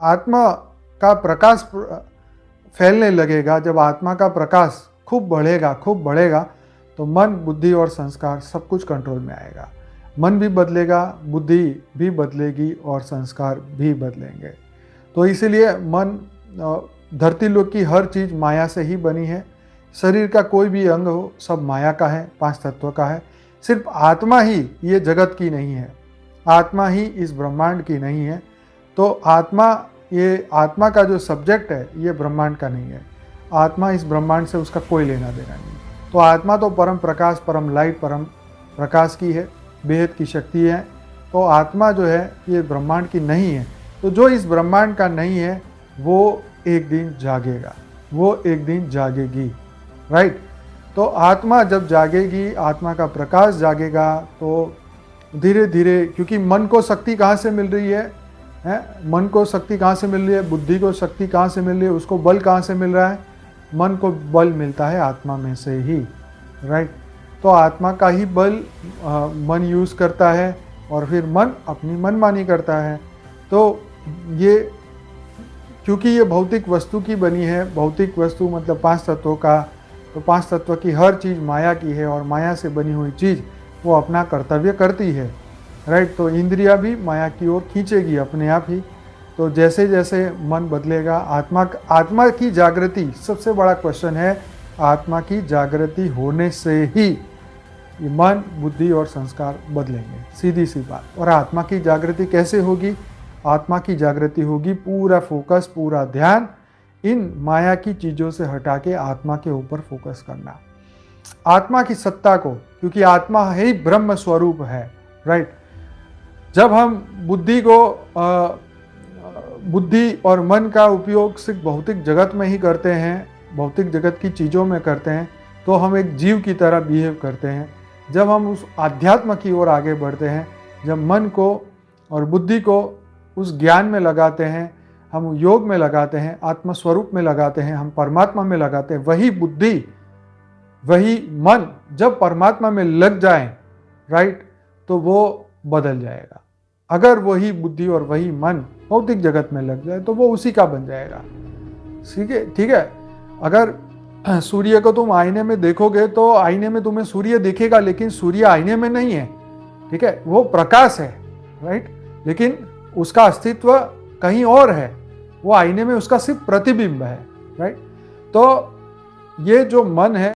आत्मा का प्रकाश फैलने लगेगा, जब आत्मा का प्रकाश खूब बढ़ेगा तो मन, बुद्धि और संस्कार सब कुछ कंट्रोल में आएगा। मन भी बदलेगा, बुद्धि भी बदलेगी और संस्कार भी बदलेंगे। तो इसीलिए मन, धरती लोक की हर चीज़ माया से ही बनी है। शरीर का कोई भी अंग हो सब माया का है, पांच तत्व का है। सिर्फ आत्मा ही ये जगत की नहीं है, आत्मा ही इस ब्रह्मांड की नहीं है। तो आत्मा, ये आत्मा का जो सब्जेक्ट है ये ब्रह्मांड का नहीं है। आत्मा इस ब्रह्मांड से उसका कोई लेना देना नहीं। तो आत्मा तो परम प्रकाश, परम लाइट, परम प्रकाश की है, बेहद की शक्ति है। तो आत्मा जो है ये ब्रह्मांड की नहीं है। तो जो इस ब्रह्मांड का नहीं है वो एक दिन जागेगा, वो एक दिन जागेगी, राइट। तो आत्मा जब जागेगी, आत्मा का प्रकाश जागेगा, तो धीरे धीरे, क्योंकि मन को शक्ति कहाँ से मिल रही है, मन को शक्ति कहाँ से मिल रही है, बुद्धि को शक्ति कहाँ से मिल रही है, उसको बल कहाँ से मिल रहा है, मन को बल मिलता है आत्मा में से ही, राइट। तो आत्मा का ही बल मन यूज़ करता है और फिर मन अपनी मनमानी करता है। तो ये, क्योंकि ये भौतिक वस्तु की बनी है, भौतिक वस्तु मतलब पांच तत्वों का, तो पांच तत्व की हर चीज़ माया की है और माया से बनी हुई चीज़ वो अपना कर्तव्य करती है, राइट। तो इंद्रियां भी माया की ओर खींचेगी अपने आप ही। तो जैसे जैसे मन बदलेगा, आत्मा की जागृति, सबसे बड़ा क्वेश्चन है, आत्मा की जागृति होने से ही ये मन, बुद्धि और संस्कार बदलेंगे, सीधी सी बात। और आत्मा की जागृति कैसे होगी? आत्मा की जागृति होगी पूरा फोकस, पूरा ध्यान इन माया की चीज़ों से हटा के आत्मा के ऊपर फोकस करना, आत्मा की सत्ता को, क्योंकि आत्मा ही ब्रह्म स्वरूप है, राइट। जब हम बुद्धि और मन का उपयोग सिर्फ भौतिक जगत में ही करते हैं, भौतिक जगत की चीज़ों में करते हैं, तो हम एक जीव की तरह बिहेव करते हैं। जब हम उस आध्यात्म की ओर आगे बढ़ते हैं, जब मन को और बुद्धि को उस ज्ञान में लगाते हैं, हम योग में लगाते हैं, आत्मस्वरूप में लगाते हैं, हम परमात्मा में लगाते हैं, वही बुद्धि, वही मन जब परमात्मा में लग जाए, राइट, तो वो बदल जाएगा। अगर वही बुद्धि और वही मन भौतिक जगत में लग जाए तो वो उसी का बन जाएगा, ठीक है। अगर सूर्य को तुम आईने में देखोगे तो आईने में तुम्हें सूर्य दिखेगा, लेकिन सूर्य आईने में नहीं है, ठीक है, वो प्रकाश है, राइट, लेकिन उसका अस्तित्व कहीं और है, वो आईने में उसका सिर्फ प्रतिबिंब है, राइट। तो ये जो मन है